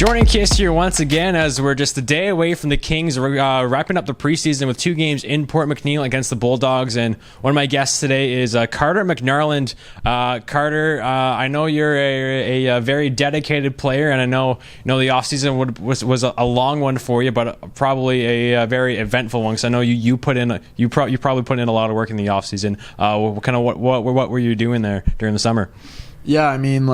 Jordan Kiss here once again as we're just a day away from the Kings wrapping up the preseason with 2 games in Port McNeil against the Bulldogs. And one of my guests today is Karter McNarland. Karter, I know you're a very dedicated player, and I know the offseason was a long one for you, but probably a very eventful one. Because I know you probably put in a lot of work in the offseason. What were you doing there during the summer? Yeah, I mean,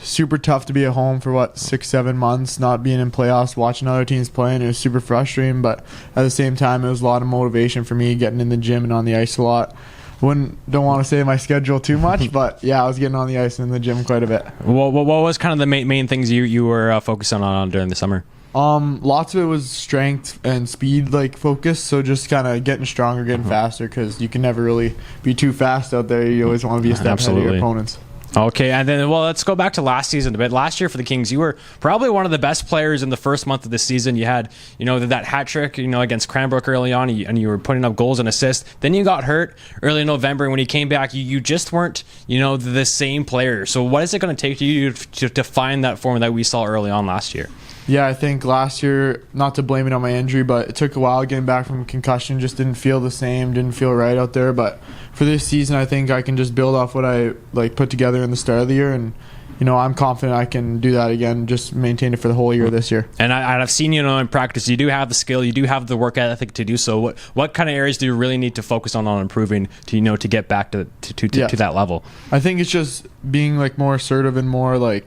super tough to be at home for 6-7 months, not being in playoffs, watching other teams playing. It was super frustrating, but at the same time, it was a lot of motivation for me, getting in the gym and on the ice a lot. Don't want to say my schedule too much, but yeah, I was getting on the ice and in the gym quite a bit. What was kind of the main things you were focusing on during the summer? Lots of it was strength and speed focus, so just kind of getting stronger, getting faster, because you can never really be too fast out there. You always want to be a step ahead of your opponents. Okay, and then, let's go back to last season a bit. Last year for the Kings, you were probably one of the best players in the first month of the season. You had, that hat trick, against Cranbrook early on, and you were putting up goals and assists. Then you got hurt early in November, and when you came back, you just weren't, the same player. So what is it going to take you to find that form that we saw early on last year? Yeah, I think last year, not to blame it on my injury, but it took a while getting back from concussion. Just didn't feel the same, didn't feel right out there. But for this season, I think I can just build off what I put together in the start of the year, and I'm confident I can do that again. Just maintain it for the whole year this year. And I've seen in practice, you do have the skill, you do have the work ethic to do so. What kind of areas do you really need to focus on improving to to get back to that level? I think it's just being more assertive and more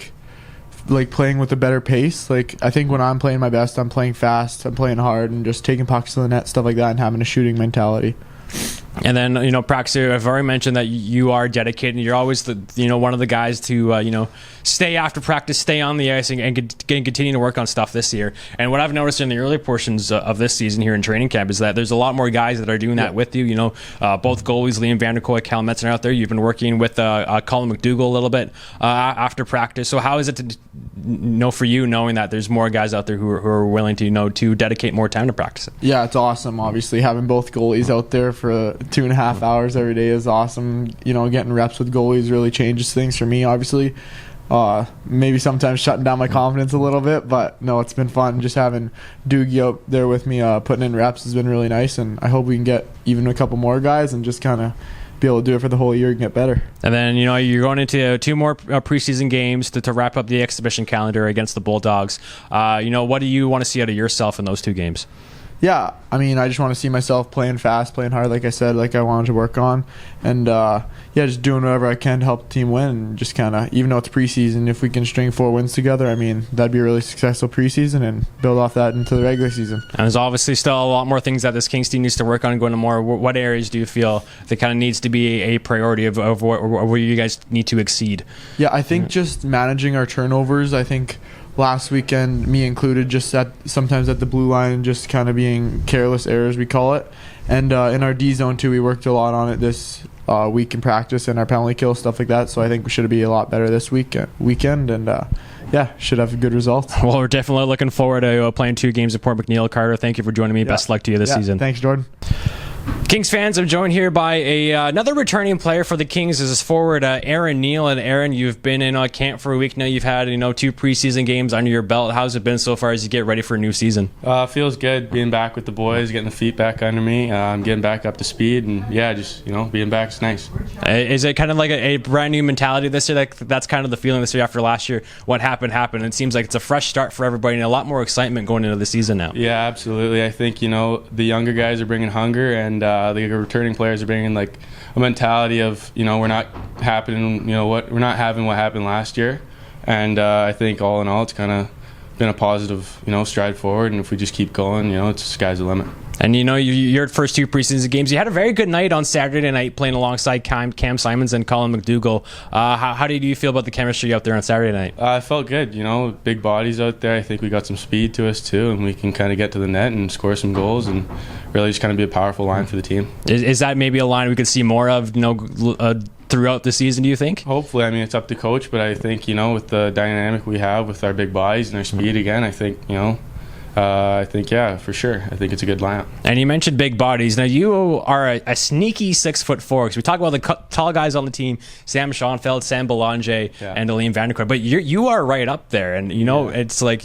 playing with a better pace. I think when I'm playing my best, I'm playing fast, I'm playing hard, and just taking pucks to the net, stuff like that, and having a shooting mentality. And then, practice, I've already mentioned that you are dedicated. You're always one of the guys to, stay after practice, stay on the ice, and continue to work on stuff this year. And what I've noticed in the early portions of this season here in training camp is that there's a lot more guys that are doing that with you. Both goalies, Liam Vanderkoy, Cal Metzner out there. You've been working with Colin McDougall a little bit after practice. So how is it to for you, knowing that there's more guys out there who are willing to to dedicate more time to practice? Yeah, it's awesome. Obviously, having both goalies out there for 2.5 hours every day is awesome. Getting reps with goalies really changes things for me, obviously. Maybe sometimes shutting down my confidence a little bit, but no, it's been fun. Just having Doogie out there with me putting in reps has been really nice, and I hope we can get even a couple more guys and just kind of be able to do it for the whole year and get better. And then, you're going into 2 more preseason games to wrap up the exhibition calendar against the Bulldogs. What do you want to see out of yourself in those 2 games? Yeah, I mean, I just want to see myself playing fast, playing hard, like I said, like I wanted to work on. And, just doing whatever I can to help the team win. And just kind of, even though it's preseason, if we can string 4 wins together, I mean, that'd be a really successful preseason and build off that into the regular season. And there's obviously still a lot more things that this Kings team needs to work on and go into more. What areas do you feel that kind of needs to be a priority of where you guys need to exceed? Yeah, I think just managing our turnovers. I think last weekend, me included, just sometimes at the blue line, just kind of being careless errors, we call it. And in our D zone too, we worked a lot on it this week in practice, and our penalty kill, stuff like that. So I think we should be a lot better this weekend, and should have good results. Well, we're definitely looking forward to playing 2 games at Port McNeil. Karter, thank you for joining me. Best of luck to you this season. Thanks, Jordan. Kings fans, I'm joined here by another returning player for the Kings. This is forward Aaron Neal. And Aaron, you've been in camp for a week now. You've had 2 preseason games under your belt. How's it been so far as you get ready for a new season? Feels good being back with the boys, getting the feet back under me. I'm getting back up to speed, and just being back is nice. Is it kind of like a brand new mentality this year? That's kind of the feeling this year after last year. What happened. It seems like it's a fresh start for everybody and a lot more excitement going into the season now. Yeah, absolutely. I think the younger guys are bringing hunger, and the returning players are bringing a mentality of we're not having what happened last year, and I think all in all it's kind of been a positive stride forward, and if we just keep going, it's sky's the limit. And your first 2 preseason games, you had a very good night on Saturday night playing alongside Cam Simons and Colin McDougall. How did you feel about the chemistry out there on Saturday night? I felt good. Big bodies out there. I think we got some speed to us too, and we can kind of get to the net and score some goals and really just kind of be a powerful line for the team. Is that maybe a line we could see more of throughout the season, do you think? Hopefully. I mean, it's up to coach, but I think with the dynamic we have with our big bodies and our speed again, I think I think, yeah, for sure. I think it's a good lineup. And you mentioned big bodies. Now, you are a sneaky 6'4", because we talk about the tall guys on the team, Sam Schoenfeld, Sam Belanger, and Liam Vanderkooy. But you are right up there. And, it's like,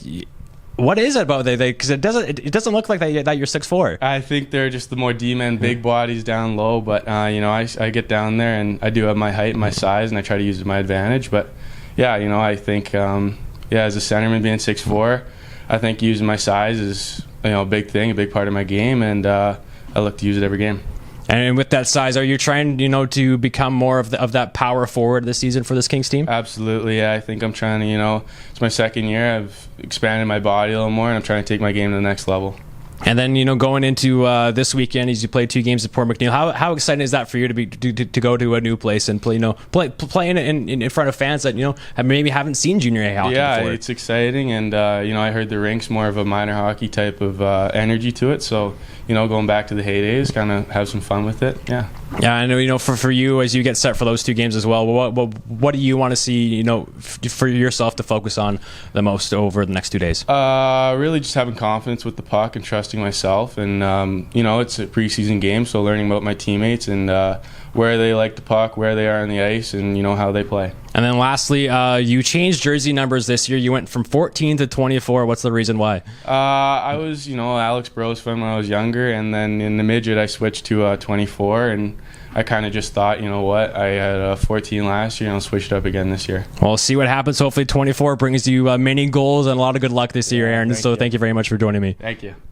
what is it about they? Because it doesn't look like that you're 6'4". I think they're just the more D-men, big bodies down low. But, I get down there, and I do have my height and my size, and I try to use it to my advantage. But, yeah, I think, as a centerman being 6'4", I think using my size is a big thing, a big part of my game, and I look to use it every game. And with that size, are you trying to become more of that power forward this season for this Kings team? Absolutely, yeah. I think I'm trying to, it's my second year. I've expanded my body a little more, and I'm trying to take my game to the next level. And then going into this weekend, as you play 2 games at Port McNeil, how exciting is that for you to go to a new place and play in front of fans that maybe haven't seen junior A hockey before? Yeah, it's exciting, and I heard the rink's more of a minor hockey type of energy to it. So going back to the heydays, kind of have some fun with it. Yeah. Yeah, I know. For you, as you get set for those 2 games as well, what do you want to see? For yourself to focus on the most over the next 2 days. Really, just having confidence with the puck and trusting myself, and it's a preseason game, so learning about my teammates and where they like the puck, where they are on the ice, and how they play. And then lastly, you changed jersey numbers this year. You went from 14 to 24. What's the reason why? I was, Alex Bros fan when I was younger, and then in the midget I switched to 24, and I kind of just thought, I had 14 last year, and I'll switch it up again this year. Well, see what happens. Hopefully 24 brings you many goals and a lot of good luck this year, Aaron. Thank you very much for joining me. Thank you.